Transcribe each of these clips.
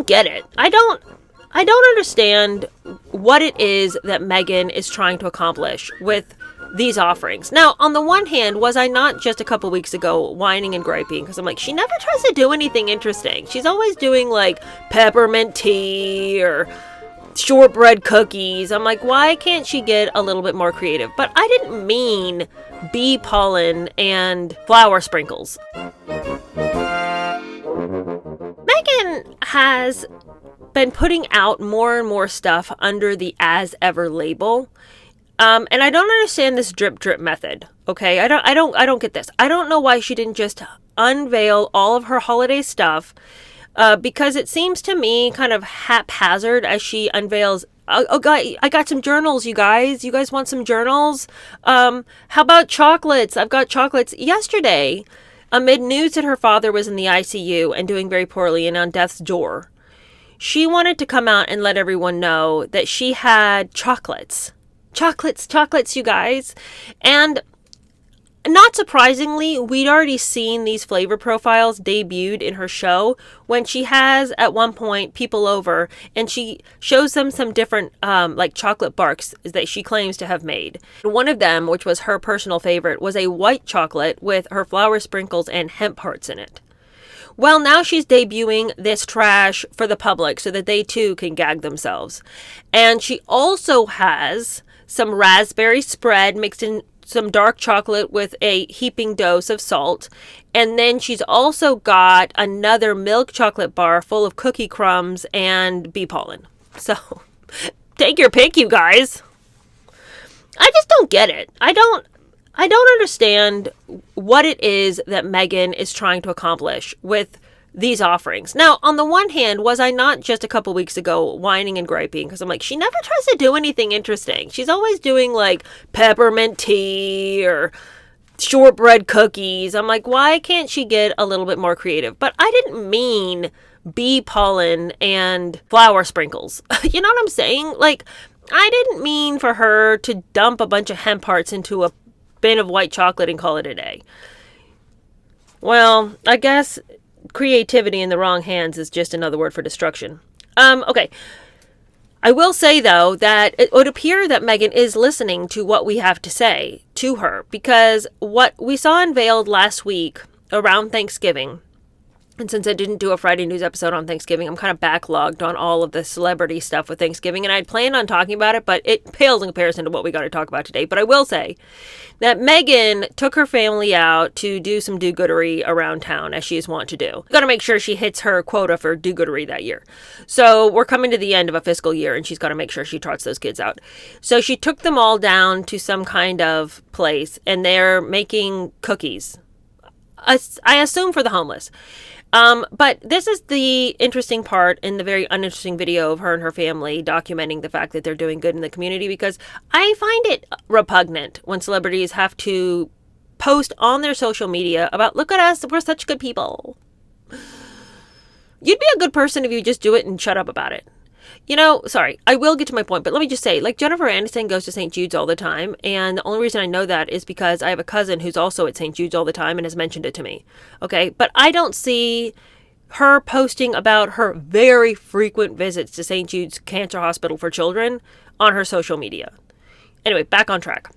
don't get it. I don't understand what it is that Meghan is trying to accomplish with these offerings. Now, on the one hand, was I not just a couple weeks ago whining and griping? Because I'm like, she never tries to do anything interesting. She's always doing like peppermint tea or shortbread cookies. I'm like, why can't she get a little bit more creative? But I didn't mean bee pollen and flower sprinkles. Meghan has been putting out more and more stuff under the as ever label. And I don't understand this drip drip method. Okay, I don't get this. I don't know why she didn't just unveil all of her holiday stuff, because it seems to me kind of haphazard as she unveils. I got some journals, you guys. You guys want some journals? How about chocolates? I've got chocolates. Yesterday, amid news that her father was in the ICU and doing very poorly and on death's door, she wanted to come out and let everyone know that she had chocolates. Chocolates, you guys. And not surprisingly, we'd already seen these flavor profiles debuted in her show when she has, at one point, people over and she shows them some different, like chocolate barks that she claims to have made. One of them, which was her personal favorite, was a white chocolate with her flower sprinkles and hemp hearts in it. Well, now she's debuting this trash for the public so that they too can gag themselves. And she also has some raspberry spread mixed in some dark chocolate with a heaping dose of salt. And then she's also got another milk chocolate bar full of cookie crumbs and bee pollen. So take your pick, you guys. I just don't get it. I don't understand what it is that Meghan is trying to accomplish with these offerings. Now, on the one hand, was I not just a couple weeks ago whining and griping? Because I'm like, she never tries to do anything interesting. She's always doing like peppermint tea or shortbread cookies. I'm like, why can't she get a little bit more creative? But I didn't mean bee pollen and flower sprinkles. You know what I'm saying? Like, I didn't mean for her to dump a bunch of hemp hearts into a bin of white chocolate and call it a day. Well, I guess creativity in the wrong hands is just another word for destruction. Okay. I will say, though, that it would appear that Meghan is listening to what we have to say to her, because what we saw unveiled last week around Thanksgiving, and since I didn't do a Friday news episode on Thanksgiving, I'm kind of backlogged on all of the celebrity stuff with Thanksgiving, and I'd planned on talking about it, but it pales in comparison to what we got to talk about today. But I will say that Meghan took her family out to do some do-goodery around town, as she is wont to do. Got to make sure she hits her quota for do-goodery that year. So we're coming to the end of a fiscal year, and she's got to make sure she trots those kids out. So she took them all down to some kind of place, and they're making cookies. I assume for the homeless. But this is the interesting part in the very uninteresting video of her and her family documenting the fact that they're doing good in the community, because I find it repugnant when celebrities have to post on their social media about, look at us, we're such good people. You'd be a good person if you just do it and shut up about it. You know, sorry, I will get to my point, but let me just say, like, Jennifer Aniston goes to St. Jude's all the time, and the only reason I know that is because I have a cousin who's also at St. Jude's all the time and has mentioned it to me, okay? But I don't see her posting about her very frequent visits to St. Jude's Cancer Hospital for Children on her social media. Anyway, back on track.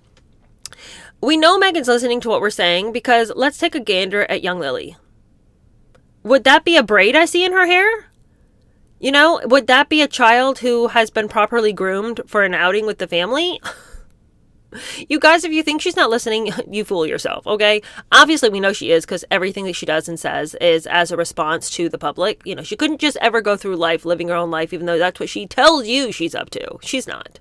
We know Meghan's listening to what we're saying, because let's take a gander at young Lily. Would that be a braid I see in her hair? You know, would that be a child who has been properly groomed for an outing with the family? You guys, if you think she's not listening, you fool yourself, okay? Obviously, we know she is, because everything that she does and says is as a response to the public. You know, she couldn't just ever go through life living her own life, even though that's what she tells you she's up to. She's not.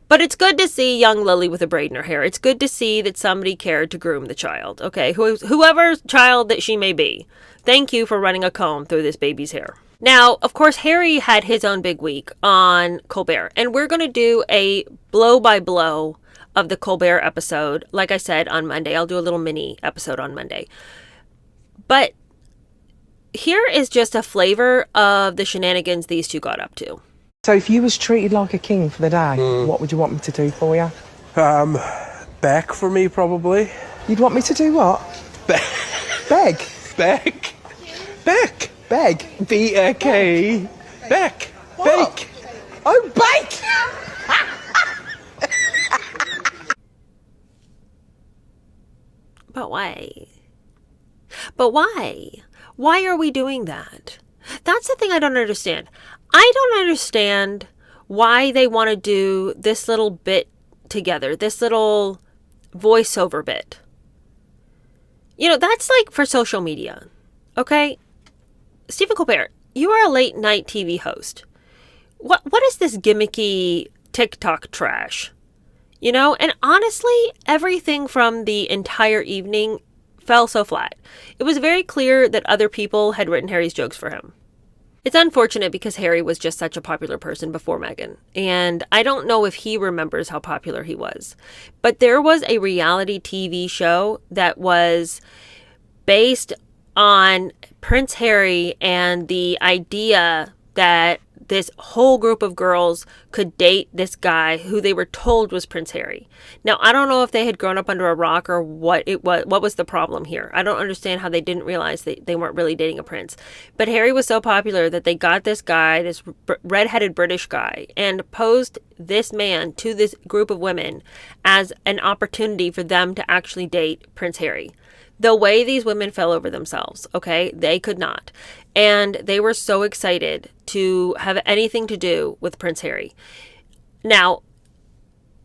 But it's good to see young Lily with a braid in her hair. It's good to see that somebody cared to groom the child, okay? Whoever child that she may be. Thank you for running a comb through this baby's hair. Now, of course, Harry had his own big week on Colbert, and we're going to do a blow-by-blow of the Colbert episode. Like I said, on Monday. I'll do a little mini episode on Monday. But here is just a flavor of the shenanigans these two got up to. So if you was treated like a king for the day, what would you want me to do for you? Beg for me, probably. You'd want me to do what? Beg? Beg. Beg? B-E-K. Beck. Bake. Oh, bake! But why? But why? Why are we doing that? That's the thing I don't understand. I don't understand why they want to do this little bit together, this little voiceover bit. You know, that's like for social media. Okay? Stephen Colbert, you are a late night TV host. What is this gimmicky TikTok trash? You know, and honestly, everything from the entire evening fell so flat. It was very clear that other people had written Harry's jokes for him. It's unfortunate because Harry was just such a popular person before Meghan, and I don't know if he remembers how popular he was. But there was a reality TV show that was based on Prince Harry and the idea that this whole group of girls could date this guy who they were told was Prince Harry. Now, I don't know if they had grown up under a rock or what was the problem here. I don't understand how they didn't realize they weren't really dating a prince. But Harry was so popular that they got this guy, this redheaded British guy, and posed this man to this group of women as an opportunity for them to actually date Prince Harry. The way these women fell over themselves, okay, they could not. And they were so excited to have anything to do with Prince Harry. Now,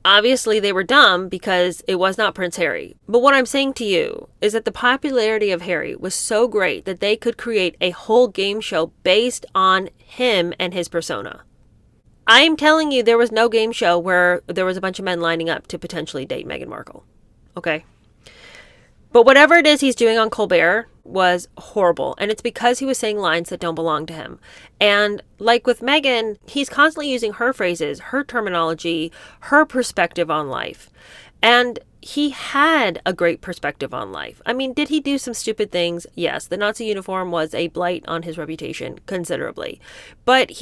obviously they were dumb because it was not Prince Harry. But what I'm saying to you is that the popularity of Harry was so great that they could create a whole game show based on him and his persona. I am telling you, there was no game show where there was a bunch of men lining up to potentially date Meghan Markle. Okay? But whatever it is he's doing on Colbert was horrible. And it's because he was saying lines that don't belong to him. And like with Meghan, he's constantly using her phrases, her terminology, her perspective on life. And he had a great perspective on life. I mean, did he do some stupid things? Yes. The Nazi uniform was a blight on his reputation considerably. But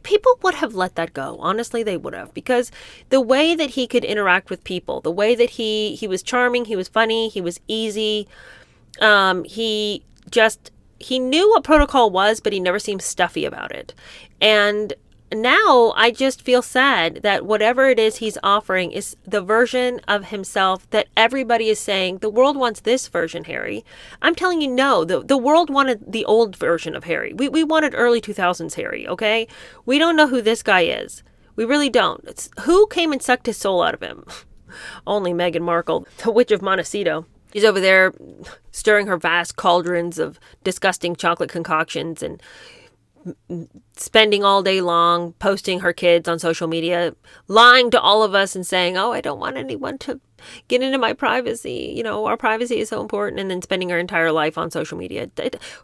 people would have let that go. Honestly, they would have. Because the way that he could interact with people, the way that he was charming, he was funny, he was easy. He knew what protocol was, but he never seemed stuffy about it. And now I just feel sad that whatever it is he's offering is the version of himself that everybody is saying, the world wants this version, Harry. I'm telling you, no, the world wanted the old version of Harry. We wanted early 2000s Harry, okay? We don't know who this guy is. We really don't. Who came and sucked his soul out of him? Only Meghan Markle, the Witch of Montecito. She's over there stirring her vast cauldrons of disgusting chocolate concoctions and spending all day long posting her kids on social media, lying to all of us and saying, oh, I don't want anyone to get into my privacy. You know, our privacy is so important. And then spending her entire life on social media.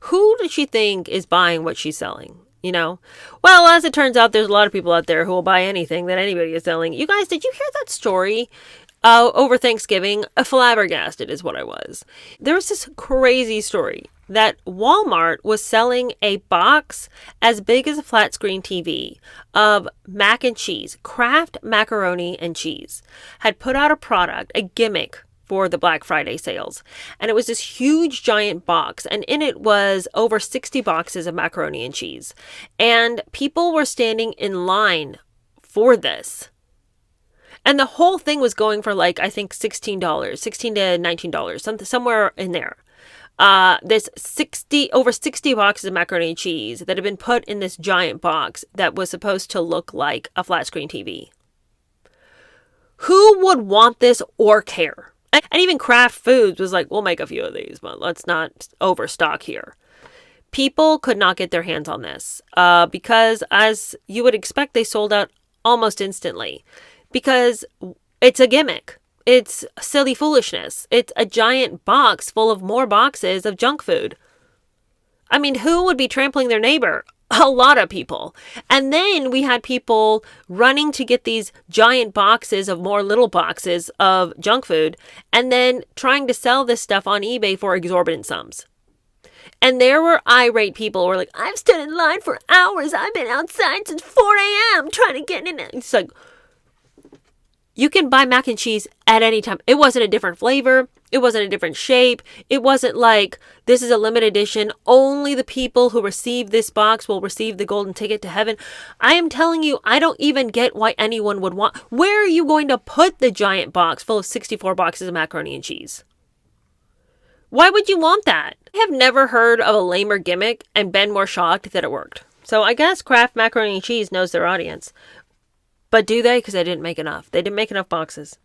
Who does she think is buying what she's selling? You know, well, as it turns out, there's a lot of people out there who will buy anything that anybody is selling. You guys, did you hear that story? Over Thanksgiving, flabbergasted is what I was. There was this crazy story that Walmart was selling a box as big as a flat screen TV of mac and cheese, Kraft macaroni and cheese, had put out a product, a gimmick for the Black Friday sales. And it was this huge giant box, and in it was over 60 boxes of macaroni and cheese. And people were standing in line for this. And the whole thing was going for like, I think $16, $16 to $19, somewhere in there. This over 60 boxes of macaroni and cheese that had been put in this giant box that was supposed to look like a flat screen TV. Who would want this or care? And even Kraft Foods was like, we'll make a few of these, but let's not overstock here. People could not get their hands on this because, as you would expect, they sold out almost instantly because it's a gimmick. It's silly foolishness. It's a giant box full of more boxes of junk food. I mean, who would be trampling their neighbor? A lot of people. And then we had people running to get these giant boxes of more little boxes of junk food and then trying to sell this stuff on eBay for exorbitant sums. And there were irate people who were like, I've stood in line for hours. I've been outside since 4 a.m. trying to get in it. It's like, you can buy mac and cheese at any time. It wasn't a different flavor. It wasn't a different shape. It wasn't like, this is a limited edition. Only the people who receive this box will receive the golden ticket to heaven. I am telling you, I don't even get why anyone would want. Where are you going to put the giant box full of 64 boxes of macaroni and cheese? Why would you want that? I have never heard of a lamer gimmick and been more shocked that it worked. So I guess Kraft Macaroni and Cheese knows their audience. But do they? Because they didn't make enough. They didn't make enough boxes.